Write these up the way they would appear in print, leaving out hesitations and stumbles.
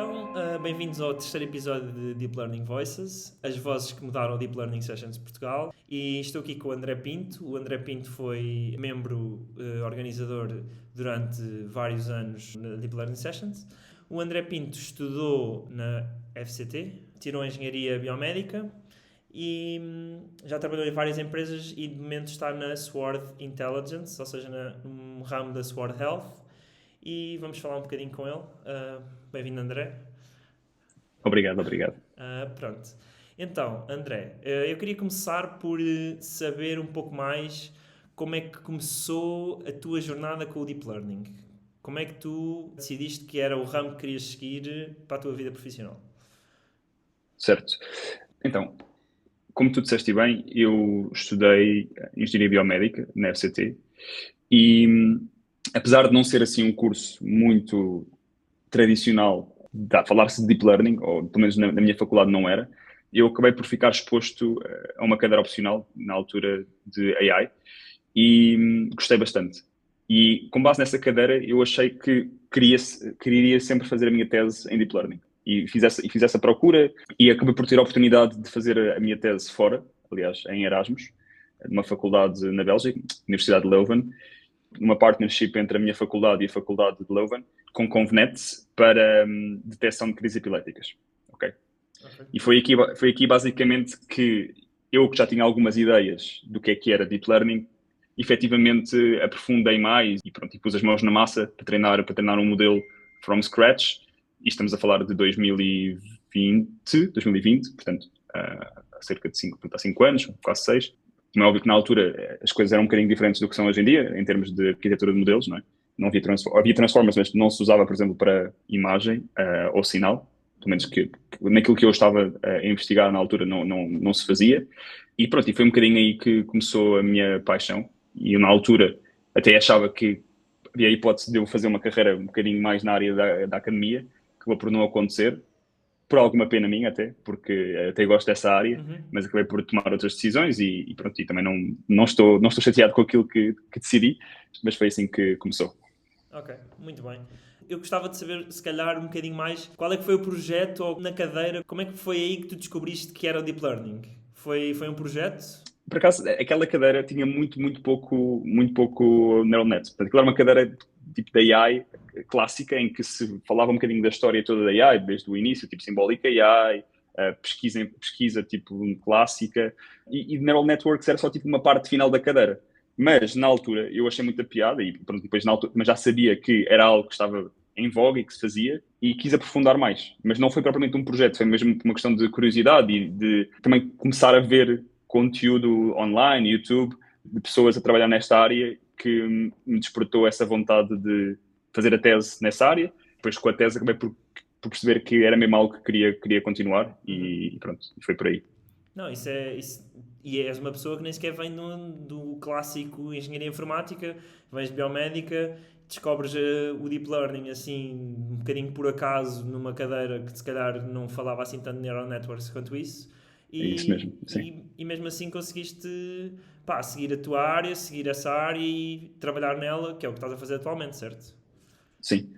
Então, bem-vindos ao terceiro episódio de Deep Learning Voices, as vozes que mudaram o Deep Learning Sessions de Portugal. E estou aqui com o André Pinto. O André Pinto foi membro organizador durante vários anos na Deep Learning Sessions. O André Pinto estudou na FCT, tirou Engenharia Biomédica e já trabalhou em várias empresas e de momento está na Sword Intelligence, ou seja, no ramo da Sword Health. E vamos falar um bocadinho com ele. Bem-vindo, André. Obrigado. Pronto. Então, André, eu queria começar por saber um pouco mais como é que começou a tua jornada com o Deep Learning. Como é que tu decidiste que era o ramo que querias seguir para a tua vida profissional? Certo. Então, como tu disseste bem, eu estudei Engenharia Biomédica na FCT e, apesar de não ser assim um curso muito tradicional, falar-se de Deep Learning, ou pelo menos na minha faculdade não era, eu acabei por ficar exposto a uma cadeira opcional na altura de AI e gostei bastante. E com base nessa cadeira, eu achei que queria sempre fazer a minha tese em Deep Learning. E fiz essa procura e acabei por ter a oportunidade de fazer a minha tese fora, aliás, em Erasmus, numa faculdade na Bélgica, Universidade de Leuven, numa partnership entre a minha faculdade e a faculdade de Leuven, com Convnet para detecção de crises epiléticas. Okay? E foi aqui basicamente que eu, que já tinha algumas ideias do que era Deep Learning, efetivamente aprofundei mais e pus as mãos na massa para treinar um modelo from scratch. E estamos a falar de 2020, portanto, há cerca de 5 anos, quase 6. Como é óbvio que na altura as coisas eram um bocadinho diferentes do que são hoje em dia, em termos de arquitetura de modelos, não é? Não havia Transformers, mas não se usava, por exemplo, para imagem ou sinal, pelo menos que naquilo que eu estava a investigar na altura não se fazia. E pronto, e foi um bocadinho aí que começou a minha paixão. E eu, na altura, até achava que havia a hipótese de eu fazer uma carreira um bocadinho mais na área da academia, que acabou por não acontecer, por alguma pena minha até, porque até gosto dessa área, mas acabei por tomar outras decisões e pronto, e também não estou chateado com aquilo que decidi, mas foi assim que começou. Ok, muito bem. Eu gostava de saber, se calhar, um bocadinho mais qual é que foi o projeto ou na cadeira, como é que foi aí que tu descobriste que era o Deep Learning? Foi um projeto? Por acaso, aquela cadeira tinha muito pouco neural net. Portanto, aquilo era uma cadeira tipo da AI clássica, em que se falava um bocadinho da história toda da AI, desde o início, tipo Symbolic AI, pesquisa tipo clássica, e neural networks era só tipo uma parte final da cadeira. Mas, na altura, eu achei muita piada, e pronto, depois na altura, mas já sabia que era algo que estava em voga e que se fazia, e quis aprofundar mais. Mas não foi propriamente um projeto, foi mesmo uma questão de curiosidade e de também começar a ver conteúdo online, YouTube, de pessoas a trabalhar nesta área, que me despertou essa vontade de fazer a tese nessa área. Depois, com a tese, acabei por perceber que era mesmo algo que queria continuar e pronto, foi por aí. Não, e és uma pessoa que nem sequer vem do clássico engenharia informática, vens de biomédica, descobres o Deep Learning assim, um bocadinho por acaso, numa cadeira que se calhar não falava assim tanto de neural networks quanto isso, É isso mesmo, sim. e mesmo assim conseguiste seguir a tua área, seguir essa área e trabalhar nela, que é o que estás a fazer atualmente, certo? Sim,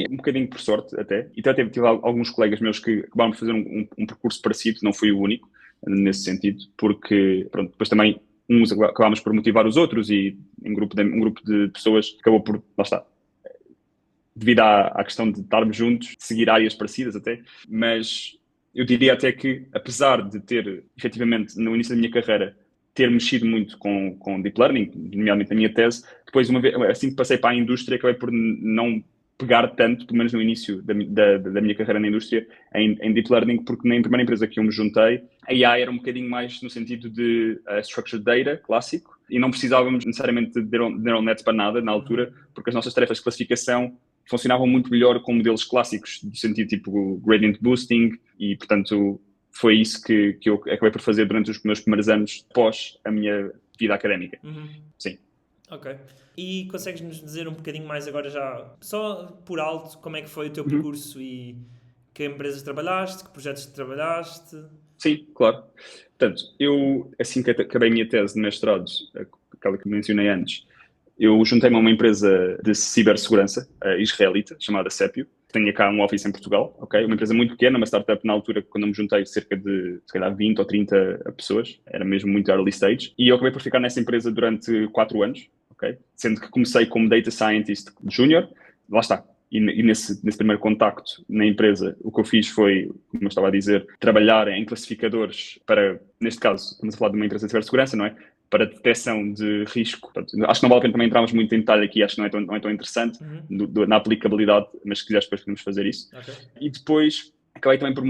um bocadinho por sorte até. E até tive alguns colegas meus que acabaram por fazer um percurso parecido, não fui o único nesse sentido, porque pronto, depois também uns acabámos por motivar os outros e um grupo de pessoas acabou por, lá está, devido à questão de estarmos juntos, seguir áreas parecidas até, mas eu diria até que, apesar de ter, efetivamente, no início da minha carreira, ter mexido muito com Deep Learning, nomeadamente na minha tese, depois, assim que passei para a indústria, acabei por não pegar tanto, pelo menos no início da minha carreira na indústria, em Deep Learning, porque na primeira empresa que eu me juntei, a AI era um bocadinho mais no sentido de Structured Data, clássico, e não precisávamos necessariamente de neural nets para nada na altura, porque as nossas tarefas de classificação funcionavam muito melhor com modelos clássicos, do sentido tipo gradient boosting, e portanto foi isso que eu acabei por fazer durante os meus primeiros anos pós a minha vida académica. Sim. Ok. E consegues-nos dizer um bocadinho mais agora já, só por alto, como é que foi o teu percurso e que empresas trabalhaste, que projetos trabalhaste? Sim, claro. Portanto, eu, assim que acabei a minha tese de mestrado, aquela que mencionei antes, eu juntei-me a uma empresa de cibersegurança israelita, chamada Cepio, Tenho cá um office em Portugal, ok? Uma empresa muito pequena, uma startup na altura, quando eu me juntei, cerca de, se calhar, 20 ou 30 pessoas. Era mesmo muito early stage. E eu acabei por ficar nessa empresa durante 4 anos, ok? Sendo que comecei como Data Scientist Junior. Lá está. E nesse primeiro contacto na empresa, o que eu fiz foi, como eu estava a dizer, trabalhar em classificadores para, neste caso, estamos a falar de uma empresa de cibersegurança, não é? Para detecção de risco. Portanto, acho que não vale a pena também entrarmos muito em detalhe aqui, acho que não é tão interessante na aplicabilidade, mas se quiseres depois podemos fazer isso. Ok. E depois acabei também por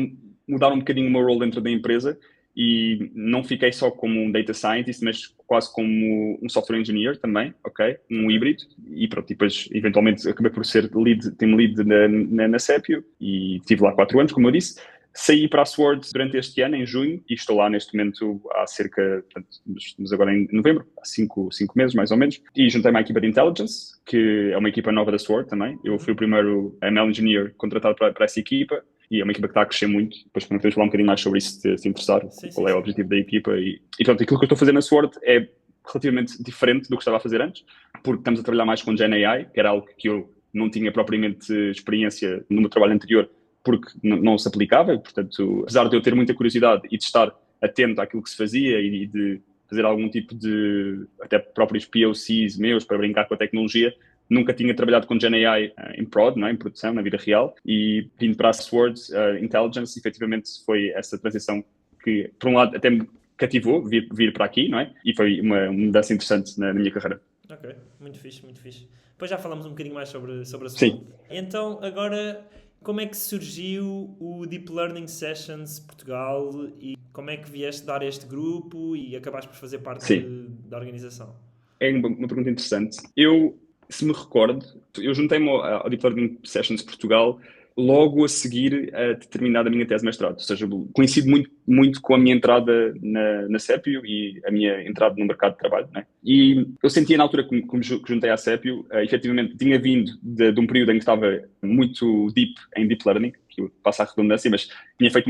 mudar um bocadinho o meu role dentro da empresa e não fiquei só como um data scientist, mas quase como um software engineer também, ok? Um híbrido. E pronto, e depois eventualmente acabei por ser team lead na Sepio e estive lá 4 anos, como eu disse. Saí para a Sword durante este ano, em junho, e estou lá neste momento há cerca, portanto, estamos agora em novembro, há 5 meses mais ou menos, e juntei-me à equipa de Intelligence, que é uma equipa nova da Sword também. Eu fui o primeiro ML Engineer contratado para essa equipa, e é uma equipa que está a crescer muito. Depois podemos falar um bocadinho mais sobre isso, se interessar, qual é o objetivo da equipa. E pronto, aquilo que eu estou a fazer na Sword é relativamente diferente do que estava a fazer antes, porque estamos a trabalhar mais com Gen AI, que era algo que eu não tinha propriamente experiência no meu trabalho anterior, porque não se aplicava. E, portanto, apesar de eu ter muita curiosidade e de estar atento àquilo que se fazia e de fazer algum tipo de, até próprios POCs meus para brincar com a tecnologia, nunca tinha trabalhado com Gen AI em prod, não é? Em produção, na vida real, e vindo para a Sword Intelligence, efetivamente foi essa transição que, por um lado, até me cativou vir para aqui, não é? E foi uma mudança interessante na minha carreira. Ok, muito fixe, muito fixe. Depois já falamos um bocadinho mais sobre a Sword. Sim. Então, agora, como é que surgiu o Deep Learning Sessions Portugal e como é que vieste dar este grupo e acabaste por fazer parte da organização? É uma pergunta interessante. Eu, se me recordo, eu juntei-me ao Deep Learning Sessions Portugal logo a seguir a determinada minha tese de mestrado. Ou seja, coincide muito com a minha entrada na Sepio e a minha entrada no mercado de trabalho, né? E eu sentia na altura que me juntei à Sepio, efetivamente tinha vindo de um período em que estava muito deep em Deep Learning, que eu passo a redundância, mas tinha feito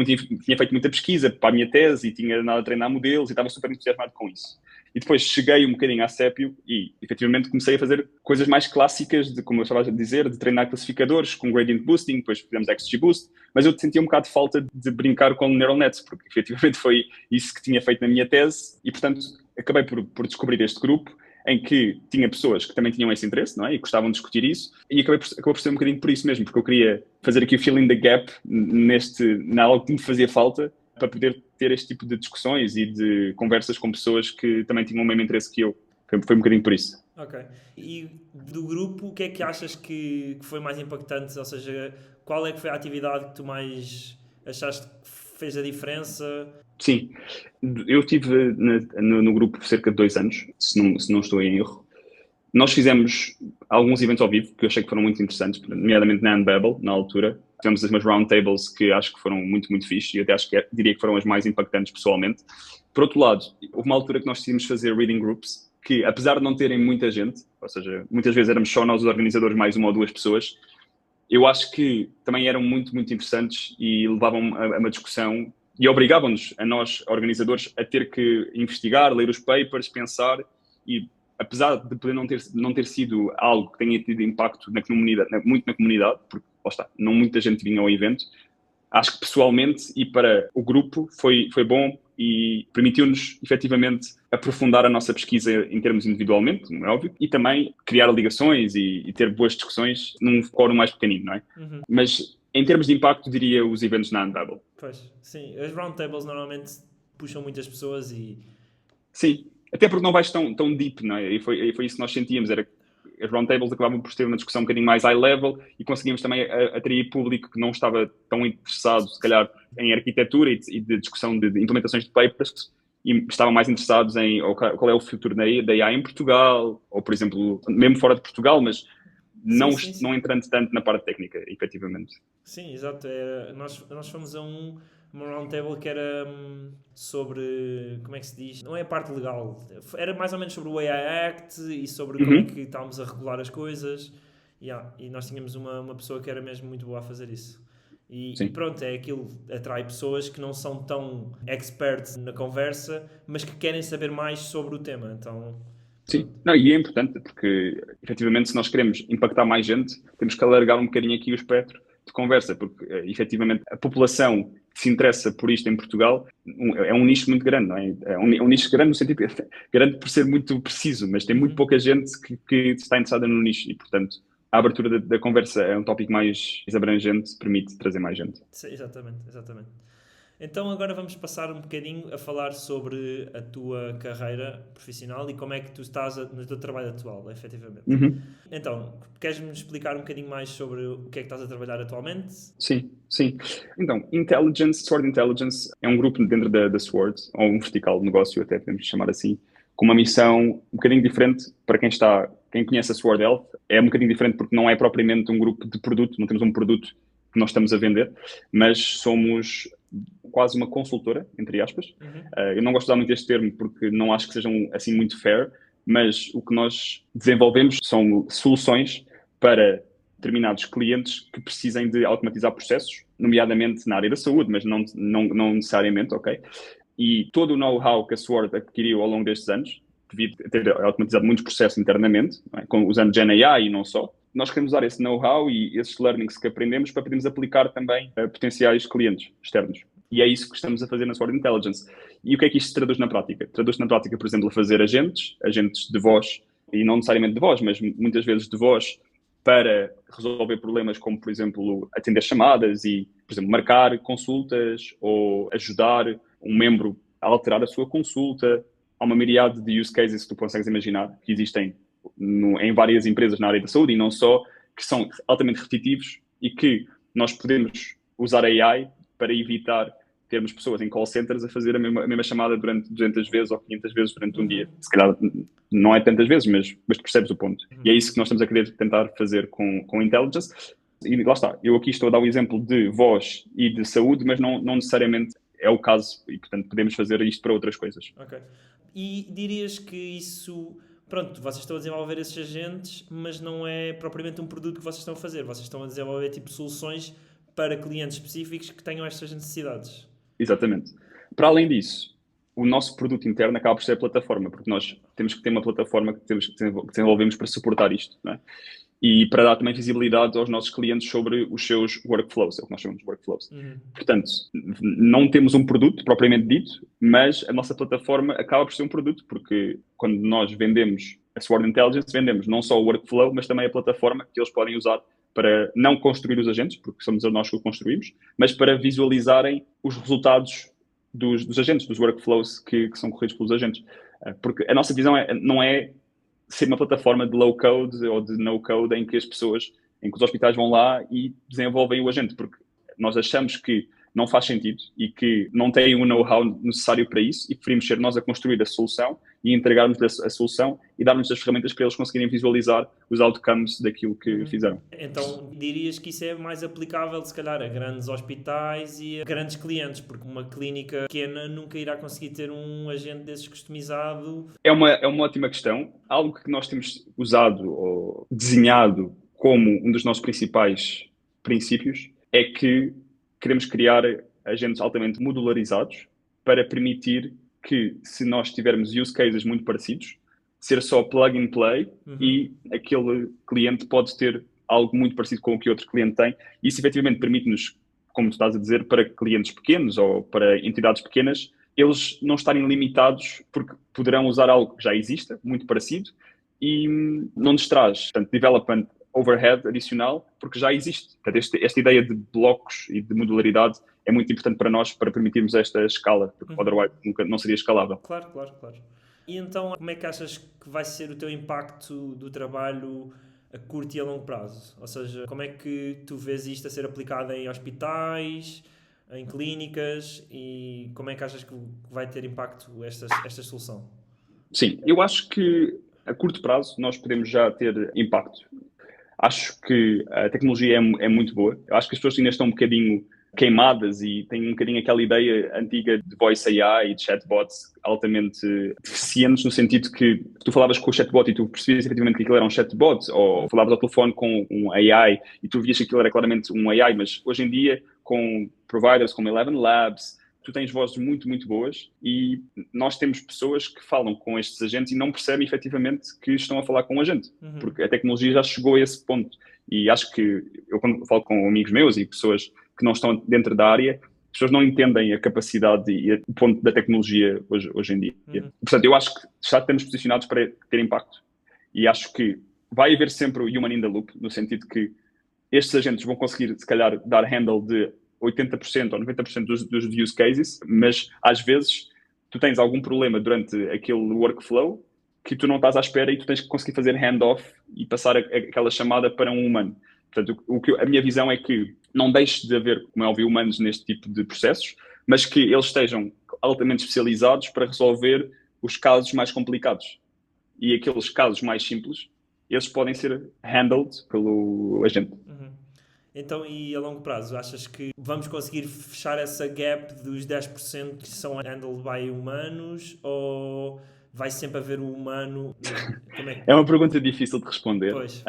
muita pesquisa para a minha tese e tinha andado a treinar modelos e estava super entusiasmado com isso. E depois cheguei um bocadinho à Sepio e, efetivamente, comecei a fazer coisas mais clássicas, como eu estava a dizer, de treinar classificadores com gradient boosting, depois fizemos XGBoost, mas eu sentia um bocado de falta de brincar com neural nets, porque, efetivamente, foi isso que tinha feito na minha tese e, portanto, acabei por descobrir este grupo em que tinha pessoas que também tinham esse interesse, não é? E gostavam de discutir isso, e acabou por ser um bocadinho por isso mesmo, porque eu queria fazer aqui o filling the gap na algo que me fazia falta, para poder ter este tipo de discussões e de conversas com pessoas que também tinham o mesmo interesse que eu. Foi um bocadinho por isso. Ok. E do grupo, o que é que achas que foi mais impactante? Ou seja, qual é que foi a atividade que tu mais achaste que fez a diferença? Sim, eu estive no grupo por cerca de 2 anos, se não estou em erro. Nós fizemos alguns eventos ao vivo que eu achei que foram muito interessantes, nomeadamente na Unbabel, na altura. Tivemos umas roundtables que acho que foram muito, muito fixe e até diria que foram as mais impactantes pessoalmente. Por outro lado, houve uma altura que nós decidimos fazer reading groups que, apesar de não terem muita gente, ou seja, muitas vezes éramos só nós os organizadores mais uma ou duas pessoas, eu acho que também eram muito, muito interessantes e levavam a uma discussão e obrigavam-nos, a nós, organizadores, a ter que investigar, ler os papers, pensar e, apesar de poder não ter sido algo que tenha tido impacto na comunidade, muito na comunidade, porque, lá está, não muita gente vinha ao evento, acho que pessoalmente e para o grupo foi bom e permitiu-nos, efetivamente, aprofundar a nossa pesquisa em termos individualmente, como é óbvio, e também criar ligações e ter boas discussões num fórum mais pequenino, não é? Mas, em termos de impacto, diria os eventos na Unbabel. Pois, sim. As roundtables normalmente puxam muitas pessoas e... Sim, até porque não vais tão deep, não é? E foi isso que nós sentíamos, era as roundtables acabavam por ter uma discussão um bocadinho mais high level e conseguimos também atrair público que não estava tão interessado, se calhar, em arquitetura e de discussão de implementações de papers e estavam mais interessados em qual é o futuro da AI em Portugal, ou, por exemplo, mesmo fora de Portugal, mas não entrando tanto na parte técnica, efetivamente. Sim, exato. Nós fomos a uma roundtable que era sobre, como é que se diz? Não é a parte legal. Era mais ou menos sobre o AI Act e sobre como é que estávamos a regular as coisas. E nós tínhamos uma pessoa que era mesmo muito boa a fazer isso. E pronto, é aquilo, atrai pessoas que não são tão experts na conversa, mas que querem saber mais sobre o tema. Então, sim, não, e é importante porque, efetivamente, se nós queremos impactar mais gente, temos que alargar um bocadinho aqui o espectro de conversa, porque efetivamente a população que se interessa por isto em Portugal é um nicho muito grande, não é? É um nicho grande no sentido que grande por ser muito preciso, mas tem muito pouca gente que está interessada no nicho e, portanto, a abertura da conversa é um tópico mais abrangente, permite trazer mais gente. Sim, exatamente, exatamente. Então agora vamos passar um bocadinho a falar sobre a tua carreira profissional e como é que tu estás no teu trabalho atual, efetivamente. Uhum. Então, queres-me explicar um bocadinho mais sobre o que é que estás a trabalhar atualmente? Sim, sim. Então, Sword Intelligence é um grupo dentro da Sword, ou um vertical de negócio, até podemos chamar assim, com uma missão um bocadinho diferente para quem conhece a Sword Health, é um bocadinho diferente porque não é propriamente um grupo de produto, não temos um produto que nós estamos a vender, mas somos quase uma consultora, entre aspas. Eu não gosto de usar muito este termo porque não acho que sejam assim muito fair, mas o que nós desenvolvemos são soluções para determinados clientes que precisem de automatizar processos, nomeadamente na área da saúde, mas não necessariamente, ok? E todo o know-how que a Sword adquiriu ao longo destes anos, devido a ter automatizado muitos processos internamente, não é? Usando GenAI e não só, nós queremos usar esse know-how e esses learnings que aprendemos para podermos aplicar também a potenciais clientes externos. E é isso que estamos a fazer na Sword Intelligence. E o que é que isto se traduz na prática? Traduz-se na prática, por exemplo, a fazer agentes de voz, e não necessariamente de voz, mas muitas vezes de voz, para resolver problemas como, por exemplo, atender chamadas e, por exemplo, marcar consultas ou ajudar um membro a alterar a sua consulta. Há uma miríade de use cases que tu consegues imaginar que existem em várias empresas na área da saúde e não só, que são altamente repetitivos e que nós podemos usar a AI para evitar termos pessoas em call centers a fazer a mesma chamada durante 200 vezes ou 500 vezes durante um dia. Se calhar não é tantas vezes, mas tu percebes o ponto. E é isso que nós estamos a querer tentar fazer com Intelligence. E lá está, eu aqui estou a dar o exemplo de voz e de saúde, mas não necessariamente é o caso e, portanto, podemos fazer isto para outras coisas. Ok. E dirias que isso... Pronto, vocês estão a desenvolver esses agentes, mas não é propriamente um produto que vocês estão a fazer. Vocês estão a desenvolver tipo soluções para clientes específicos que tenham estas necessidades. Exatamente. Para além disso, o nosso produto interno acaba por ser a plataforma, porque nós temos que ter uma plataforma que desenvolvemos para suportar isto, não é? E para dar também visibilidade aos nossos clientes sobre os seus workflows, é o que nós chamamos de workflows. Portanto, não temos um produto propriamente dito, mas a nossa plataforma acaba por ser um produto, porque quando nós vendemos a Sword Intelligence, vendemos não só o workflow, mas também a plataforma que eles podem usar para não construir os agentes, porque somos nós que o construímos, mas para visualizarem os resultados dos agentes, dos workflows que são corridos pelos agentes. Porque a nossa visão não é ser uma plataforma de low code ou de no code em que os hospitais vão lá e desenvolvem o agente, porque nós achamos que não faz sentido e que não têm o know-how necessário para isso e preferimos ser nós a construir a solução e entregarmos a solução e darmos as ferramentas para eles conseguirem visualizar os outcomes daquilo que fizeram. Então dirias que isso é mais aplicável se calhar a grandes hospitais e a grandes clientes, porque uma clínica pequena nunca irá conseguir ter um agente desses customizado. É uma ótima questão. Algo que nós temos usado ou desenhado como um dos nossos principais princípios é que queremos criar agentes altamente modularizados para permitir que, se nós tivermos use cases muito parecidos, ser só plug and play e aquele cliente pode ter algo muito parecido com o que outro cliente tem. E isso efetivamente permite-nos, como tu estás a dizer, para clientes pequenos ou para entidades pequenas, eles não estarem limitados porque poderão usar algo que já exista, muito parecido, e não nos traz, portanto, development overhead adicional, porque já existe. Portanto, esta ideia de blocos e de modularidade é muito importante para nós, para permitirmos esta escala, porque otherwise não seria escalável. Claro. E então, como é que achas que vai ser o teu impacto do trabalho a curto e a longo prazo? Ou seja, como é que tu vês isto a ser aplicado em hospitais, em clínicas, e como é que achas que vai ter impacto esta solução? Sim, eu acho que a curto prazo nós podemos já ter impacto. Acho que a tecnologia é muito boa. Eu acho que as pessoas ainda estão um bocadinho queimadas e têm um bocadinho aquela ideia antiga de voice AI e de chatbots altamente deficientes, no sentido que tu falavas com o chatbot e tu percebias efetivamente que aquilo era um chatbot, ou falavas ao telefone com um AI e tu vias que aquilo era claramente um AI, mas hoje em dia, com providers como Eleven Labs, tu tens vozes muito, muito boas e nós temos pessoas que falam com estes agentes e não percebem efetivamente que estão a falar com um agente, porque a tecnologia já chegou a esse ponto. E acho que eu, quando falo com amigos meus e pessoas que não estão dentro da área, as pessoas não entendem a capacidade e o ponto da tecnologia hoje em dia. Portanto, eu acho que já estamos posicionados para ter impacto. E acho que vai haver sempre o human in the loop, no sentido que estes agentes vão conseguir, se calhar, dar handle de 80% ou 90% dos use cases, mas às vezes tu tens algum problema durante aquele workflow que tu não estás à espera e tu tens que conseguir fazer handoff e passar aquela chamada para um humano. Portanto, a minha visão é que não deixe de haver, como é óbvio, humanos neste tipo de processos, mas que eles estejam altamente especializados para resolver os casos mais complicados. E aqueles casos mais simples, eles podem ser handled pelo agente. Então, e a longo prazo, achas que vamos conseguir fechar essa gap dos 10% que são handled by humanos, ou vai sempre haver um humano? Como é que... É uma pergunta difícil de responder. Pois.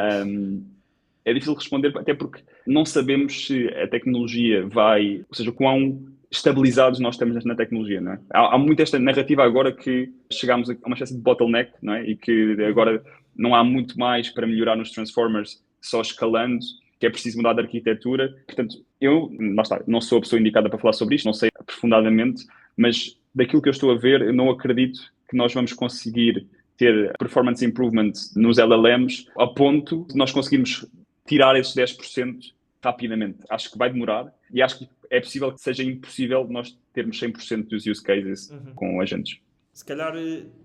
É difícil de responder até porque não sabemos se a tecnologia vai... Ou seja, quão estabilizados nós estamos na tecnologia, não é? Há muito esta narrativa agora que chegámos a uma espécie de bottleneck, não é? E que agora não há muito mais para melhorar nos Transformers só escalando, que é preciso mudar de arquitetura. Portanto, eu, lá está, não sou a pessoa indicada para falar sobre isto, não sei aprofundadamente, mas daquilo que eu estou a ver, eu não acredito que nós vamos conseguir ter performance improvement nos LLMs a ponto de nós conseguirmos tirar esses 10% rapidamente. Acho que vai demorar e acho que é possível que seja impossível nós termos 100% dos use cases com agentes. Se calhar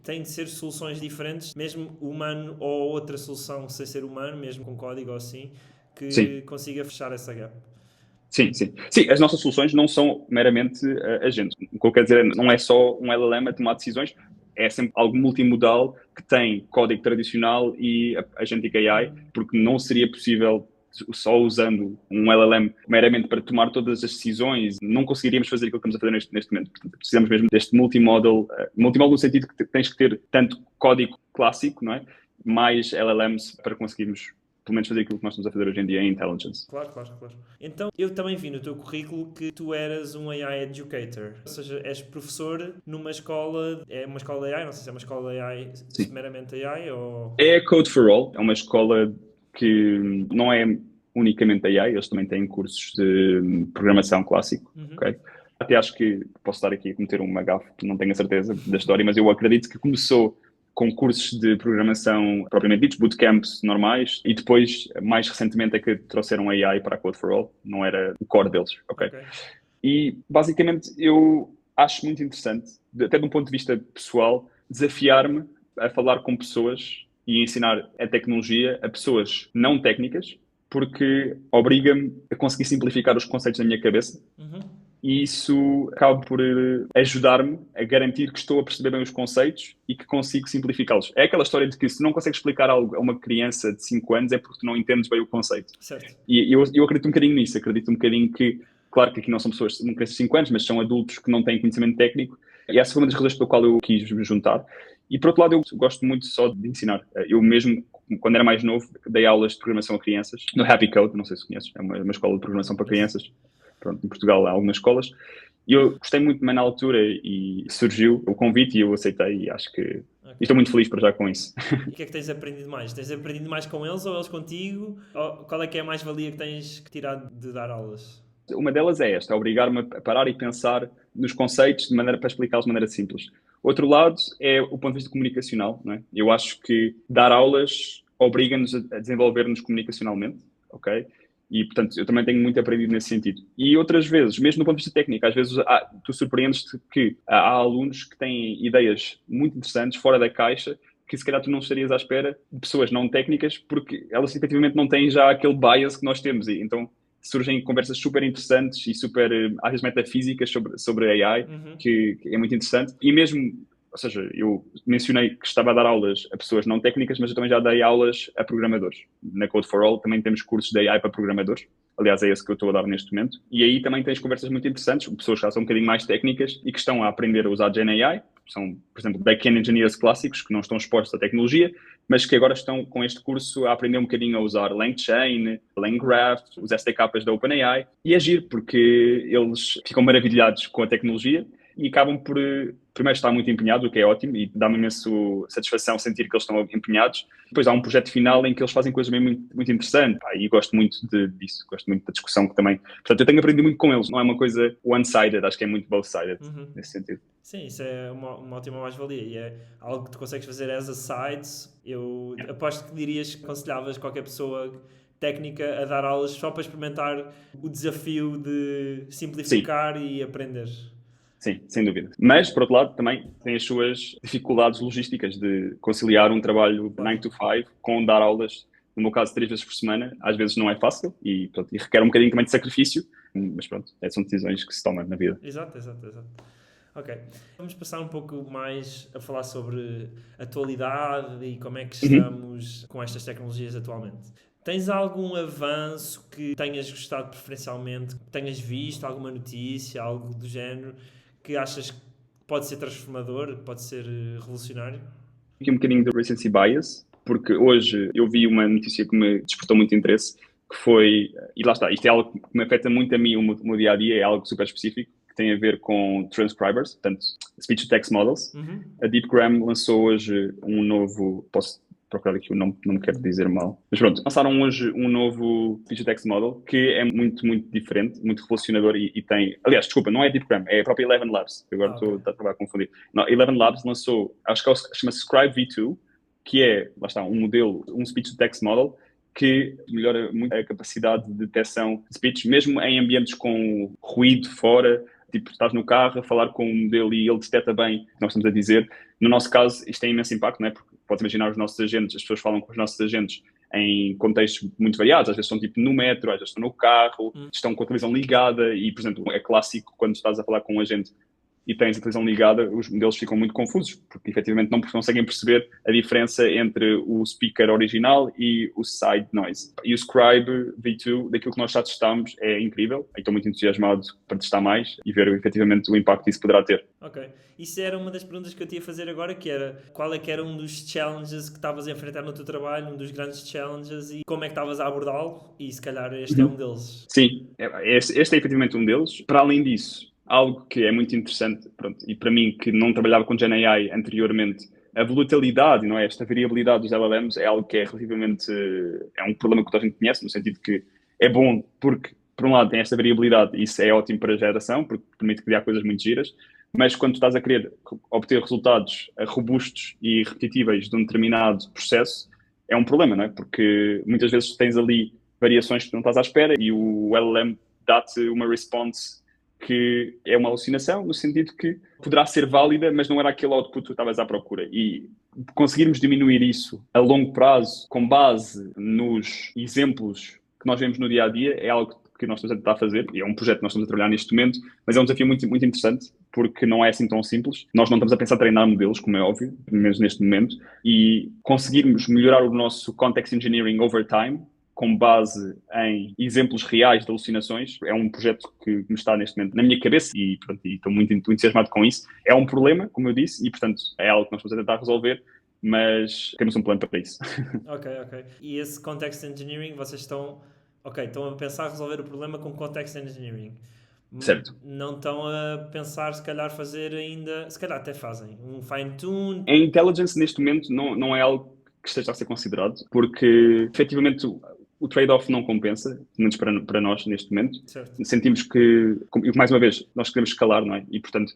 tem de ser soluções diferentes, mesmo humano ou outra solução sem ser humano, mesmo com código ou assim, que consiga fechar essa gap. Sim, as nossas soluções não são meramente agentes. O que eu quero dizer não é só um LLM a tomar decisões, é sempre algo multimodal que tem código tradicional e agentic AI, porque não seria possível só usando um LLM meramente para tomar todas as decisões, não conseguiríamos fazer aquilo que estamos a fazer neste momento. Portanto, precisamos mesmo deste multimodal no sentido que tens que ter tanto código clássico, não é? Mais LLMs para conseguirmos pelo menos fazer aquilo que nós estamos a fazer hoje em dia em Intelligence. Claro. Então, eu também vi no teu currículo que tu eras um AI Educator, ou seja, és professor numa escola, é uma escola de AI, não sei se é uma escola de AI, meramente AI ou... É a Code for All, é uma escola que não é unicamente AI, eles também têm cursos de programação clássico, ok? Até acho que posso estar aqui a cometer uma gafe, que não tenho a certeza da história, mas eu acredito que começou com cursos de programação propriamente ditos, bootcamps normais, e depois, mais recentemente, é que trouxeram AI para a Code for All, não era o core deles, ok? E, basicamente, eu acho muito interessante, até de um ponto de vista pessoal, desafiar-me a falar com pessoas e ensinar a tecnologia a pessoas não técnicas, porque obriga-me a conseguir simplificar os conceitos na minha cabeça. E isso acaba por ajudar-me a garantir que estou a perceber bem os conceitos e que consigo simplificá-los. É aquela história de que se não consegues explicar algo a uma criança de 5 anos é porque tu não entendes bem o conceito. Certo. E eu acredito um bocadinho nisso, acredito um bocadinho que, claro que aqui não são pessoas de 5 anos, mas são adultos que não têm conhecimento técnico, e essa foi uma das razões pela qual eu quis me juntar. E por outro lado, eu gosto muito só de ensinar. Eu mesmo, quando era mais novo, dei aulas de programação a crianças, no Happy Code, não sei se conheces, é uma escola de programação para crianças. Pronto, em Portugal há algumas escolas. E eu gostei muito de mim na altura e surgiu o convite e eu aceitei e acho que... E estou muito feliz para já com isso. E o que é que tens aprendido mais? Tens aprendido mais com eles ou eles contigo? Ou qual é que é a mais-valia que tens que tirar de dar aulas? Uma delas é esta, obrigar-me a parar e pensar nos conceitos de maneira para explicá-los de maneira simples. Outro lado é o ponto de vista comunicacional, não é? Eu acho que dar aulas obriga-nos a desenvolver-nos comunicacionalmente, ok? E, portanto, eu também tenho muito aprendido nesse sentido. E outras vezes, mesmo do ponto de vista técnico, às vezes tu surpreendes-te que há alunos que têm ideias muito interessantes, fora da caixa, que se calhar tu não estarias à espera de pessoas não técnicas, porque elas efetivamente não têm já aquele bias que nós temos. E, então surgem conversas super interessantes e super, às vezes, metafísicas sobre AI, que é muito interessante. E mesmo... Ou seja, eu mencionei que estava a dar aulas a pessoas não técnicas, mas eu também já dei aulas a programadores. Na Code for All também temos cursos de AI para programadores. Aliás, é esse que eu estou a dar neste momento. E aí também tens conversas muito interessantes, pessoas que já são um bocadinho mais técnicas e que estão a aprender a usar GenAI. São, por exemplo, back-end engineers clássicos que não estão expostos à tecnologia, mas que agora estão com este curso a aprender um bocadinho a usar LangChain, LangGraph, os SDKs da OpenAI. E agir, porque eles ficam maravilhados com a tecnologia e acabam por, primeiro, estar muito empenhados, o que é ótimo, e dá-me imenso satisfação sentir que eles estão empenhados. Depois há um projeto final em que eles fazem coisas mesmo muito, muito interessantes, e gosto muito disso, gosto muito da discussão que também... Portanto, eu tenho aprendido muito com eles, não é uma coisa one-sided, acho que é muito both-sided, nesse sentido. Sim, isso é uma ótima mais-valia e é algo que tu consegues fazer as a side. Eu aposto que dirias que aconselhavas qualquer pessoa técnica a dar aulas só para experimentar o desafio de simplificar e aprender. Sim, sem dúvida. Mas, por outro lado, também tem as suas dificuldades logísticas de conciliar um trabalho 9 to 5 com dar aulas, no meu caso, 3 vezes por semana. Às vezes não é fácil e requer um bocadinho também de sacrifício, mas pronto, são decisões que se tomam na vida. Exato. Ok. Vamos passar um pouco mais a falar sobre a atualidade e como é que estamos com estas tecnologias atualmente. Tens algum avanço que tenhas gostado preferencialmente, que tenhas visto, alguma notícia, algo do género, que achas que pode ser transformador, pode ser revolucionário? Aqui um bocadinho de recency bias, porque hoje eu vi uma notícia que me despertou muito interesse, que foi, e lá está, isto é algo que me afeta muito a mim, o meu dia-a-dia, é algo super específico, que tem a ver com transcribers, portanto, speech-to-text models. A DeepGram lançou hoje um novo, posso procurar aqui o nome, não me quero dizer mal, mas pronto, lançaram hoje um novo speech-to-text model, que é muito, muito diferente, muito revolucionador e tem, aliás, desculpa, não é DeepGram, é a própria Eleven Labs, que agora estou a confundir. Não, Eleven Labs lançou, acho que chama-se Scribe V2, que é, lá está, um modelo, um speech-to-text model, que melhora muito a capacidade de detecção de speech, mesmo em ambientes com ruído fora, tipo, estás no carro a falar com um modelo e ele detecta bem o que nós estamos a dizer. No nosso caso, isto tem imenso impacto, não é? Porque podes imaginar os nossos agentes, as pessoas falam com os nossos agentes em contextos muito variados, às vezes estão tipo no metro, às vezes estão no carro, estão com a televisão ligada e, por exemplo, é clássico quando estás a falar com um agente e tens a televisão ligada, os modelos ficam muito confusos, porque efetivamente não conseguem perceber a diferença entre o speaker original e o side noise. E o Scribe V2, daquilo que nós já testámos, é incrível. Estou muito entusiasmado para testar mais e ver efetivamente o impacto que isso poderá ter. Ok. Isso era uma das perguntas que eu te ia fazer agora, que era qual é que era um dos challenges que estavas a enfrentar no teu trabalho, um dos grandes challenges, e como é que estavas a abordá-lo, e se calhar este é um deles. Sim, este é efetivamente um deles. Para além disso, algo que é muito interessante, pronto, e para mim que não trabalhava com GenAI anteriormente, a volatilidade, não é? Esta variabilidade dos LLMs é algo que é relativamente, é um problema que toda a gente conhece, no sentido que é bom porque, por um lado, tem esta variabilidade e isso é ótimo para a geração, porque permite criar coisas muito giras, mas quando tu estás a querer obter resultados robustos e repetíveis de um determinado processo, é um problema, não é? Porque muitas vezes tens ali variações que tu não estás à espera e o LLM dá-te uma response que é uma alucinação, no sentido que poderá ser válida, mas não era aquele output que tu estavas à procura. E conseguirmos diminuir isso a longo prazo, com base nos exemplos que nós vemos no dia-a-dia, é algo que nós estamos a tentar fazer, e é um projeto que nós estamos a trabalhar neste momento, mas é um desafio muito, muito interessante, porque não é assim tão simples. Nós não estamos a pensar em treinar modelos, como é óbvio, pelo menos neste momento, e conseguirmos melhorar o nosso context engineering over time, com base em exemplos reais de alucinações, é um projeto que me está neste momento na minha cabeça e, pronto, e estou muito entusiasmado com isso. É um problema, como eu disse, e portanto é algo que nós vamos tentar resolver, mas temos um plano para isso. Ok. E esse context engineering, vocês estão a pensar resolver o problema com context engineering. Certo. Não estão a pensar, se calhar, fazer ainda... Se calhar até fazem um fine-tune. A intelligence, neste momento, não é algo que esteja a ser considerado, porque, efetivamente, o trade-off não compensa, pelo menos para nós, neste momento. Certo. Sentimos que, e mais uma vez, nós queremos escalar, não é? E, portanto,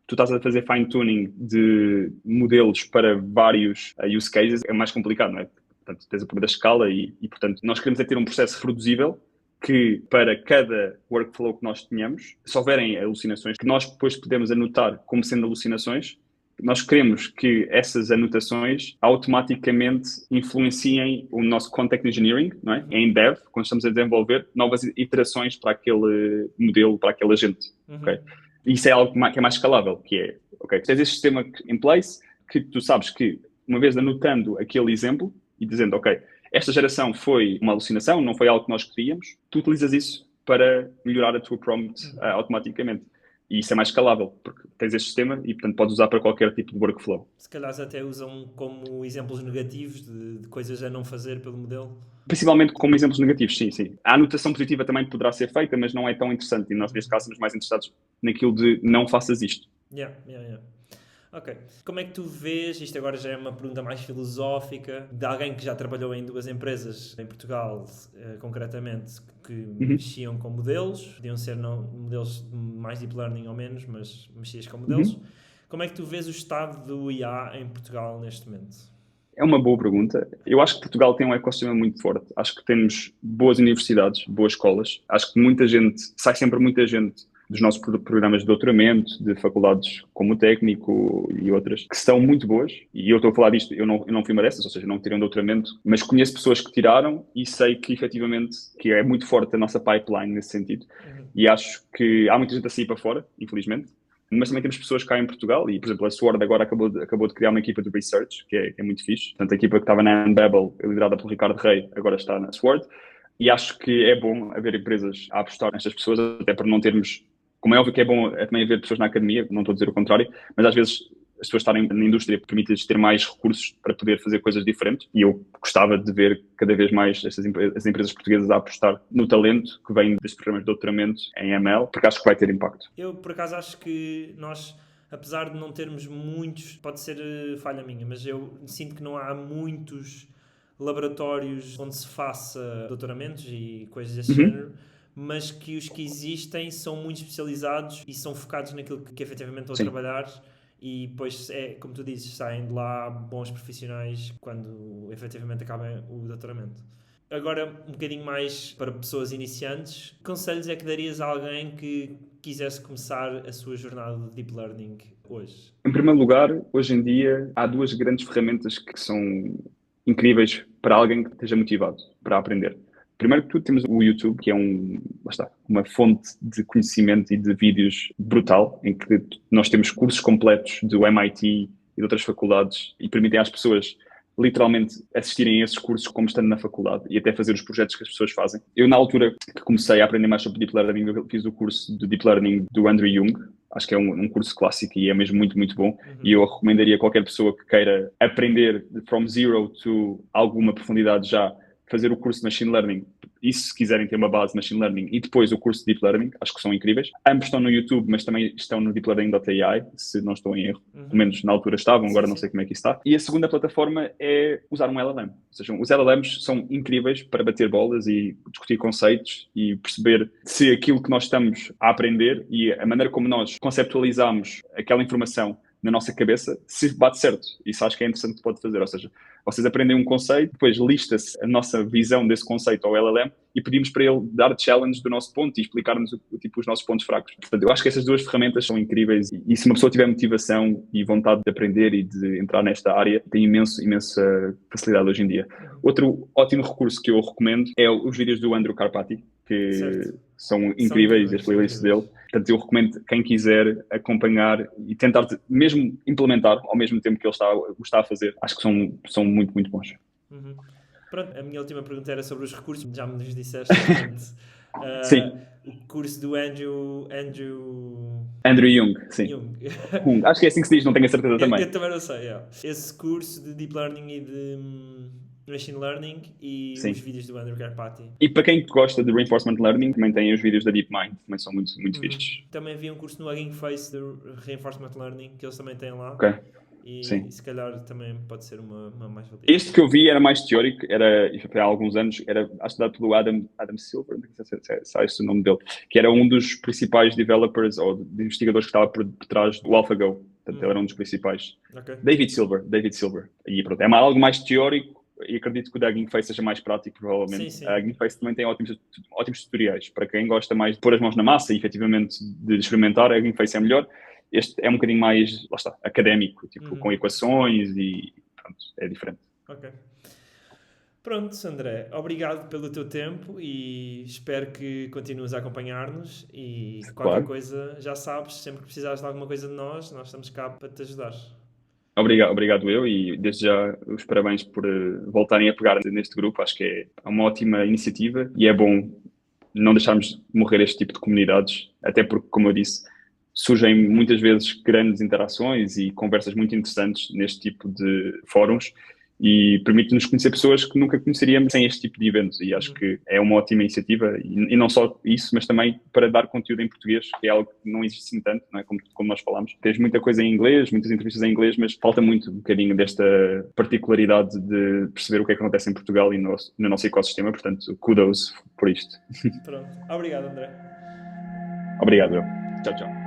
tu estás a fazer fine-tuning de modelos para vários use cases, é mais complicado, não é? Portanto, tens o problema da escala e, portanto, nós queremos é ter um processo reproduzível que, para cada workflow que nós tenhamos, se houverem alucinações que nós depois podemos anotar como sendo alucinações, nós queremos que essas anotações automaticamente influenciem o nosso context engineering, não é? Em dev, quando estamos a desenvolver novas iterações para aquele modelo, para aquele agente. Okay? Isso é algo que é mais escalável, que é, ok, tens este sistema em place que tu sabes que, uma vez anotando aquele exemplo e dizendo, ok, esta geração foi uma alucinação, não foi algo que nós queríamos, tu utilizas isso para melhorar a tua prompt automaticamente. E isso é mais escalável, porque tens este sistema e, portanto, podes usar para qualquer tipo de workflow. Se calhar até usam como exemplos negativos de coisas a não fazer pelo modelo. Principalmente como exemplos negativos, sim, sim. A anotação positiva também poderá ser feita, mas não é tão interessante. E nós, neste caso, somos mais interessados naquilo de não faças isto. Yeah. Ok. Como é que tu vês, isto agora já é uma pergunta mais filosófica, de alguém que já trabalhou em 2 empresas em Portugal, concretamente, que mexiam com modelos, podiam ser modelos de mais deep learning ou menos, mas mexias com modelos. Como é que tu vês o estado do IA em Portugal neste momento? É uma boa pergunta. Eu acho que Portugal tem um ecossistema muito forte. Acho que temos boas universidades, boas escolas. Acho que sai sempre muita gente dos nossos programas de doutoramento, de faculdades como o técnico e outras, que são muito boas. E eu estou a falar disto, eu não fui uma dessas, ou seja, não tirei um doutoramento, mas conheço pessoas que tiraram e sei que efetivamente que é muito forte a nossa pipeline nesse sentido. E acho que há muita gente a sair para fora, infelizmente. Mas também temos pessoas cá em Portugal e, por exemplo, a Sword agora acabou de criar uma equipa de research, que é muito fixe. Portanto, a equipa que estava na Unbabel, liderada pelo Ricardo Rey, agora está na Sword. E acho que é bom haver empresas a apostar nestas pessoas, até para não termos... Como é óbvio que é bom também haver pessoas na academia, não estou a dizer o contrário, mas às vezes as pessoas estarem na indústria permite-lhes ter mais recursos para poder fazer coisas diferentes. E eu gostava de ver cada vez mais as empresas portuguesas a apostar no talento que vem destes programas de doutoramento em ML, porque acho que vai ter impacto. Eu, por acaso, acho que nós, apesar de não termos muitos, pode ser falha minha, mas eu sinto que não há muitos laboratórios onde se faça doutoramentos e coisas desse género, mas que os que existem são muito especializados e são focados naquilo que efetivamente estão a trabalhar. E depois, como tu dizes, saem de lá bons profissionais quando efetivamente acabem o doutoramento. Agora, um bocadinho mais para pessoas iniciantes, que conselhos é que darias a alguém que quisesse começar a sua jornada de Deep Learning hoje? Em primeiro lugar, hoje em dia, há 2 grandes ferramentas que são incríveis para alguém que esteja motivado para aprender. Primeiro que tudo, temos o YouTube, que é uma fonte de conhecimento e de vídeos brutal, em que nós temos cursos completos do MIT e de outras faculdades e permitem às pessoas literalmente assistirem a esses cursos como estando na faculdade e até fazer os projetos que as pessoas fazem. Eu, na altura que comecei a aprender mais sobre Deep Learning, eu fiz o curso de Deep Learning do Andrew Young. Acho que é um curso clássico e é mesmo muito, muito bom. E eu recomendaria a qualquer pessoa que queira aprender from zero to alguma profundidade já, fazer o curso de Machine Learning. E se quiserem ter uma base de Machine Learning e depois o curso de Deep Learning, acho que são incríveis. Ambos estão no YouTube, mas também estão no deeplearning.ai, se não estou em erro. Pelo menos na altura estavam, agora não sei como é que isso está. E a segunda plataforma é usar um LLM. Ou seja, os LLMs são incríveis para bater bolas e discutir conceitos e perceber se aquilo que nós estamos a aprender e a maneira como nós conceptualizamos aquela informação na nossa cabeça, se bate certo. Isso acho que é interessante que pode fazer. Ou seja, vocês aprendem um conceito, depois lista-se a nossa visão desse conceito ao LLM e pedimos para ele dar challenge do nosso ponto e explicar-nos os nossos pontos fracos. Portanto, eu acho que essas 2 ferramentas são incríveis e se uma pessoa tiver motivação e vontade de aprender e de entrar nesta área, tem imensa facilidade hoje em dia. Outro ótimo recurso que eu recomendo é os vídeos do Andrew Karpathy, que são incríveis, as playlists dele. Portanto, eu recomendo quem quiser acompanhar e tentar mesmo implementar ao mesmo tempo que ele está a fazer. Acho que são muito, muito bons. Pronto, a minha última pergunta era sobre os recursos, já me disseste. Sim. O curso do Andrew Young, sim. Acho que é assim que se diz, não tenho a certeza também. Eu também não sei, Esse curso de Deep Learning e de Machine Learning e os vídeos do Andrew Karpathy. E para quem gosta de Reinforcement Learning, também tem os vídeos da DeepMind, também são muito, muito fixes. Também havia um curso no Hugging Face de Reinforcement Learning, que eles também têm lá. Ok. E se calhar também pode ser uma mais-valia. Este que eu vi era mais teórico, foi há alguns anos, acho dado pelo Adam Silver, não sei se é esse o nome dele, que era um dos principais developers ou de investigadores que estava por trás do AlphaGo. Portanto, ele era um dos principais. Okay. David Silver. E pronto, é algo mais teórico e acredito que o da Hugging Face seja mais prático, provavelmente. Sim. A Hugging Face também tem ótimos tutoriais. Para quem gosta mais de pôr as mãos na massa e efetivamente de experimentar, a Hugging Face é melhor. Este é um bocadinho mais, lá está, académico, com equações e pronto, é diferente. Ok. Pronto, André, obrigado pelo teu tempo e espero que continues a acompanhar-nos e qualquer coisa, já sabes, sempre que precisares de alguma coisa de nós estamos cá para te ajudar. Obrigado eu, e desde já os parabéns por voltarem a pegar neste grupo. Acho que é uma ótima iniciativa e é bom não deixarmos morrer este tipo de comunidades, até porque, como eu disse, surgem muitas vezes grandes interações e conversas muito interessantes neste tipo de fóruns e permite-nos conhecer pessoas que nunca conheceríamos sem este tipo de eventos, e acho que é uma ótima iniciativa, e não só isso, mas também para dar conteúdo em português, que é algo que não existe assim tanto, não é? Como nós falamos. Tens muita coisa em inglês, muitas entrevistas em inglês, mas falta muito um bocadinho desta particularidade de perceber o que é que acontece em Portugal e no nosso ecossistema, portanto, kudos por isto. Pronto. Obrigado, André. Obrigado. Tchau, tchau.